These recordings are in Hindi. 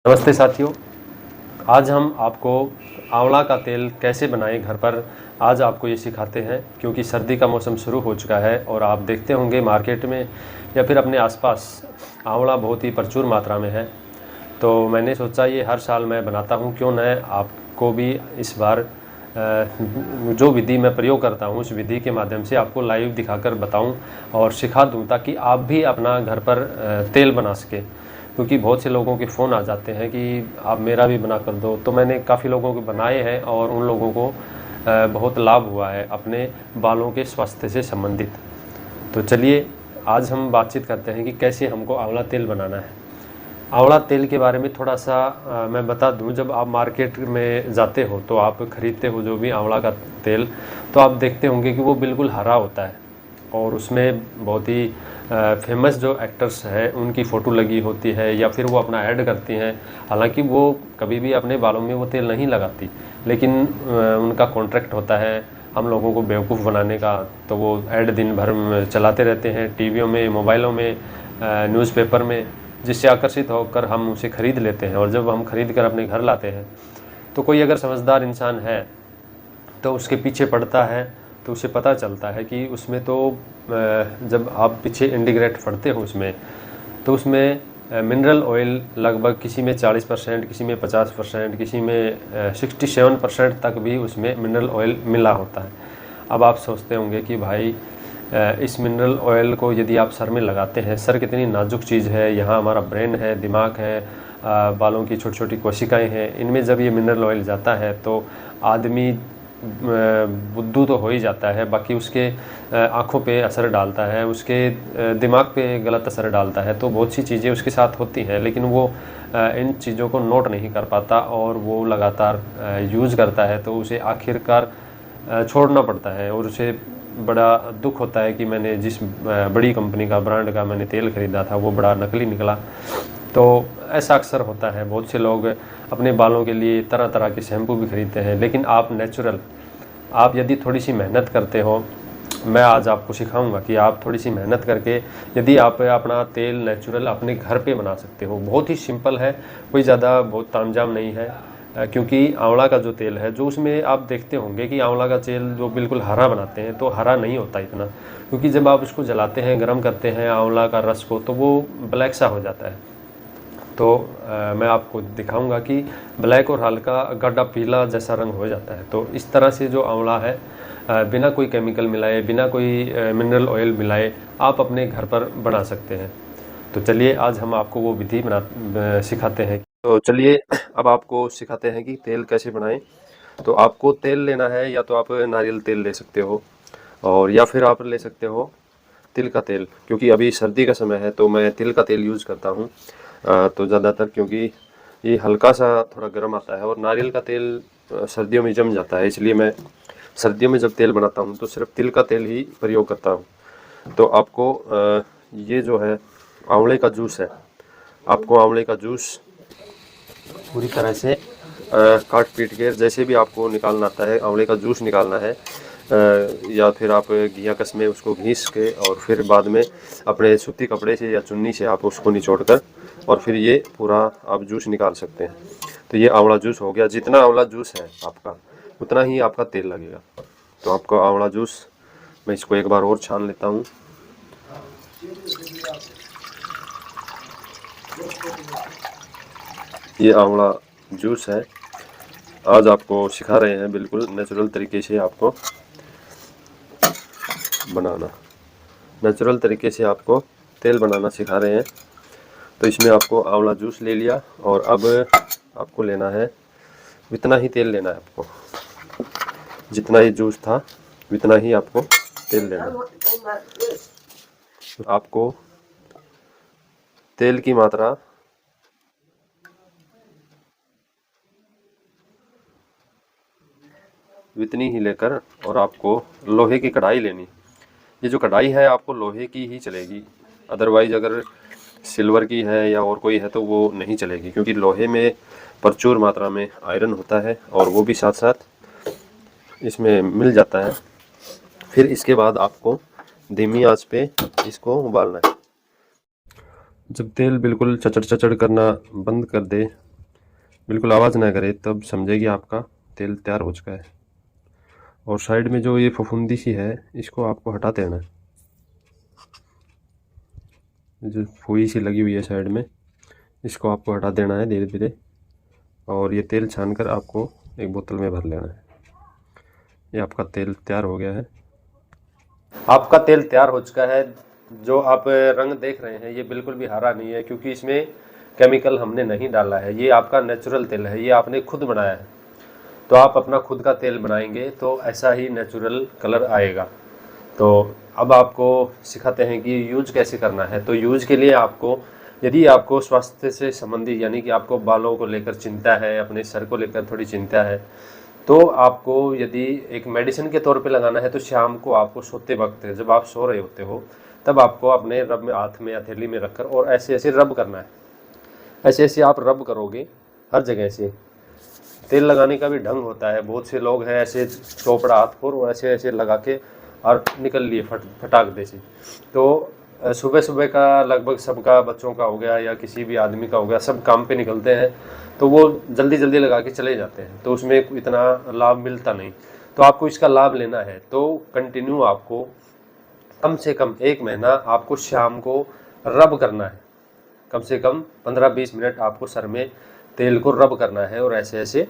नमस्ते साथियों, आज हम आपको आंवला का तेल कैसे बनाएं घर पर। आज आपको ये सिखाते हैं क्योंकि सर्दी का मौसम शुरू हो चुका है और आप देखते होंगे मार्केट में या फिर अपने आसपास आंवला बहुत ही प्रचुर मात्रा में है। तो मैंने सोचा ये हर साल मैं बनाता हूँ, क्यों न आपको भी इस बार जो विधि मैं प्रयोग करता हूँ उस विधि के माध्यम से आपको लाइव दिखाकर बताऊँ और सिखा दूँ, ताकि आप भी अपना घर पर तेल बना सकें। क्योंकि बहुत से लोगों के फ़ोन आ जाते हैं कि आप मेरा भी बना कर दो, तो मैंने काफ़ी लोगों के बनाए हैं और उन लोगों को बहुत लाभ हुआ है अपने बालों के स्वास्थ्य से संबंधित। तो चलिए आज हम बातचीत करते हैं कि कैसे हमको आंवला तेल बनाना है। आंवला तेल के बारे में थोड़ा सा मैं बता दूं। जब आप मार्केट में जाते हो तो आप ख़रीदते हो जो भी आंवला का तेल, तो आप देखते होंगे कि वो बिल्कुल हरा होता है और उसमें बहुत ही फेमस जो एक्टर्स हैं उनकी फ़ोटो लगी होती है या फिर वो अपना ऐड करती हैं। हालांकि वो कभी भी अपने बालों में वो तेल नहीं लगाती, लेकिन उनका कॉन्ट्रैक्ट होता है हम लोगों को बेवकूफ़ बनाने का। तो वो ऐड दिन भर चलाते रहते हैं टीवियों में, मोबाइलों में, न्यूज़पेपर में, जिससे आकर्षित होकर हम उसे ख़रीद लेते हैं। और जब हम ख़रीद कर अपने घर लाते हैं तो कोई अगर समझदार इंसान है तो उसके पीछे पड़ता है तो उसे पता चलता है कि उसमें तो जब आप पीछे इंडिग्रेट पढ़ते हो उसमें, तो उसमें मिनरल ऑयल लगभग किसी में 40%, किसी में 50%, किसी में 67% तक भी उसमें मिनरल ऑयल मिला होता है। अब आप सोचते होंगे कि भाई इस मिनरल ऑयल को यदि आप सर में लगाते हैं, सर कितनी नाजुक चीज़ है, यहाँ हमारा ब्रेन है, दिमाग है, बालों की छोटी छोटी कोशिकाएं हैं, इनमें जब ये मिनरल ऑयल जाता है तो आदमी बुद्धू तो हो ही जाता है, बाकी उसके आँखों पे असर डालता है, उसके दिमाग पे गलत असर डालता है। तो बहुत सी चीज़ें उसके साथ होती हैं, लेकिन वो इन चीज़ों को नोट नहीं कर पाता और वो लगातार यूज़ करता है, तो उसे आखिरकार छोड़ना पड़ता है। और उसे बड़ा दुख होता है कि मैंने जिस बड़ी कंपनी का, ब्रांड का मैंने तेल ख़रीदा था वो बड़ा नकली निकला। तो ऐसा अक्सर होता है। बहुत से लोग अपने बालों के लिए तरह तरह के शैम्पू भी खरीदते हैं, लेकिन आप नेचुरल, आप यदि थोड़ी सी मेहनत करते हो, मैं आज आपको सिखाऊंगा कि आप थोड़ी सी मेहनत करके यदि आप अपना तेल नेचुरल अपने घर पे बना सकते हो। बहुत ही सिंपल है, कोई ज़्यादा बहुत तामझाम नहीं है। क्योंकि आंवला का जो तेल है, जो उसमें आप देखते होंगे कि आंवला का तेल जो बिल्कुल हरा बनाते हैं, तो हरा नहीं होता इतना, क्योंकि जब आप उसको जलाते हैं, गर्म करते हैं आंवला का रस को, तो वो ब्लैक सा हो जाता है। तो मैं आपको दिखाऊंगा कि ब्लैक और हल्का गाढ़ा पीला जैसा रंग हो जाता है। तो इस तरह से जो आंवला है बिना कोई केमिकल मिलाए, बिना कोई मिनरल ऑयल मिलाए आप अपने घर पर बना सकते हैं। तो चलिए आज हम आपको वो विधि सिखाते हैं। तो चलिए अब आपको सिखाते हैं कि तेल कैसे बनाएं। तो आपको तेल लेना है, या तो आप नारियल तेल ले सकते हो और या फिर आप ले सकते हो तिल का तेल। क्योंकि अभी सर्दी का समय है तो मैं तिल का तेल यूज़ करता हूँ तो ज़्यादातर, क्योंकि ये हल्का सा थोड़ा गर्म आता है और नारियल का तेल सर्दियों में जम जाता है, इसलिए मैं सर्दियों में जब तेल बनाता हूँ तो सिर्फ तिल का तेल ही प्रयोग करता हूँ। तो आपको ये जो है आंवले का जूस है, आपको आंवले का जूस पूरी तरह से काट पीट के, जैसे भी आपको निकालना आता है, आंवले का जूस निकालना है, या फिर आप घिया कस में उसको घीस के और फिर बाद में अपने सूती कपड़े से या चुन्नी से आप उसको निचोड़ कर और फिर ये पूरा आप जूस निकाल सकते हैं। तो ये आंवला जूस हो गया। जितना आंवला जूस है आपका, उतना ही आपका तेल लगेगा। तो आपका आंवला जूस, मैं इसको एक बार और छान लेता हूँ। ये आंवला जूस है। आज आपको सिखा रहे हैं बिल्कुल नेचुरल तरीके से आपको बनाना, नेचुरल तरीके से आपको तेल बनाना सिखा रहे हैं। तो इसमें आपको आंवला जूस ले लिया और अब आपको लेना है, इतना ही तेल लेना है आपको, जितना ही जूस था उतना ही आपको तेल लेना है। आपको तेल की मात्रा इतनी ही लेकर, और आपको लोहे की कढ़ाई लेनी। ये जो कढ़ाई है आपको लोहे की ही चलेगी, अदरवाइज अगर सिल्वर की है या और कोई है तो वो नहीं चलेगी, क्योंकि लोहे में प्रचुर मात्रा में आयरन होता है और वो भी साथ साथ इसमें मिल जाता है। फिर इसके बाद आपको धीमी आंच पे इसको उबालना है। जब तेल बिल्कुल चचड़ चचड़ करना बंद कर दे बिल्कुल आवाज़ ना करे तब समझे कि आपका तेल तैयार हो चुका है। और साइड में जो ये फफूंदी सी है इसको आपको हटा देना है, जो फुई सी लगी हुई है साइड में, इसको आपको हटा देना है धीरे धीरे। और ये तेल छानकर आपको एक बोतल में भर लेना है। ये आपका तेल तैयार हो गया है। आपका तेल तैयार हो चुका है। जो आप रंग देख रहे हैं ये बिल्कुल भी हरा नहीं है, क्योंकि इसमें केमिकल हमने नहीं डाला है। ये आपका नेचुरल तेल है, ये आपने खुद बनाया है। तो आप अपना खुद का तेल बनाएंगे तो ऐसा ही नेचुरल कलर आएगा। तो अब आपको सिखाते हैं कि यूज कैसे करना है। तो यूज के लिए आपको, यदि आपको स्वास्थ्य से संबंधी यानी कि आपको बालों को लेकर चिंता है, अपने सर को लेकर थोड़ी चिंता है, तो आपको यदि एक मेडिसिन के तौर पे लगाना है तो शाम को आपको सोते वक्त जब आप सो रहे होते हो तब आपको अपने रब में हाथ में हथेली में रखकर और ऐसे ऐसे रब करना है। ऐसे ऐसे आप रब करोगे हर जगह से। तेल लगाने का भी ढंग होता है। बहुत से लोग हैं ऐसे चौपड़ा हाथ पर और ऐसे ऐसे लगा के और निकल लिए फटाक दे से। तो सुबह सुबह का लगभग सबका, बच्चों का हो गया या किसी भी आदमी का हो गया, सब काम पे निकलते हैं तो वो जल्दी जल्दी लगा के चले जाते हैं, तो उसमें इतना लाभ मिलता नहीं। तो आपको इसका लाभ लेना है तो कंटिन्यू आपको कम से कम 1 महीना आपको शाम को रब करना है। कम से कम 15-20 मिनट आपको सर में तेल को रब करना है और ऐसे ऐसे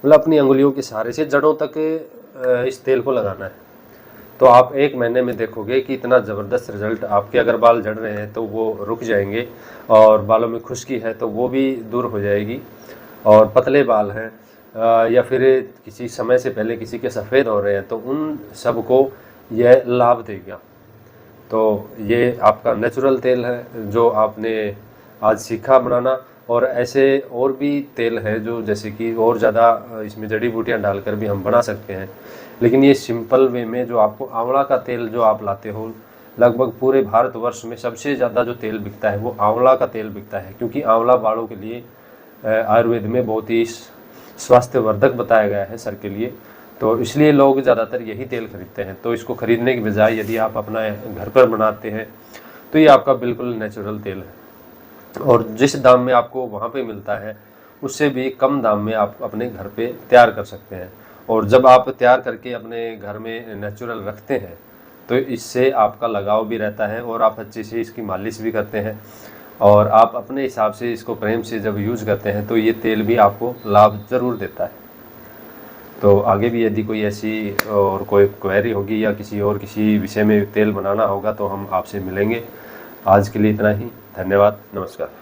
मतलब अपनी अंगुलियों के सहारे से जड़ों तक इस तेल को लगाना है। तो आप 1 महीने में देखोगे कि इतना ज़बरदस्त रिजल्ट। आपके अगर बाल झड़ रहे हैं तो वो रुक जाएंगे, और बालों में खुश्की है तो वो भी दूर हो जाएगी, और पतले बाल हैं या फिर किसी समय से पहले किसी के सफ़ेद हो रहे हैं तो उन सब को यह लाभ देगा। तो ये आपका नेचुरल तेल है जो आपने आज सीखा बनाना। और ऐसे और भी तेल है जो जैसे कि और ज़्यादा इसमें जड़ी बूटियाँ डालकर भी हम बना सकते हैं। लेकिन ये सिंपल वे में जो आपको आंवला का तेल जो आप लाते हो, लगभग पूरे भारतवर्ष में सबसे ज़्यादा जो तेल बिकता है वो आंवला का तेल बिकता है, क्योंकि आंवला बालों के लिए आयुर्वेद में बहुत ही स्वास्थ्यवर्धक बताया गया है सर के लिए। तो इसलिए लोग ज़्यादातर यही तेल खरीदते हैं। तो इसको खरीदने की बजाय यदि आप अपना घर पर बनाते हैं तो ये आपका बिल्कुल नेचुरल तेल है, और जिस दाम में आपको वहाँ पे मिलता है उससे भी कम दाम में आप अपने घर पे तैयार कर सकते हैं। और जब आप तैयार करके अपने घर में नेचुरल रखते हैं तो इससे आपका लगाव भी रहता है और आप अच्छे से इसकी मालिश भी करते हैं, और आप अपने हिसाब से इसको प्रेम से जब यूज़ करते हैं तो ये तेल भी आपको लाभ ज़रूर देता है। तो आगे भी यदि कोई ऐसी और कोई क्वेरी होगी या किसी विषय में तेल बनाना होगा तो हम आपसे मिलेंगे। आज के लिए इतना ही। धन्यवाद। नमस्कार।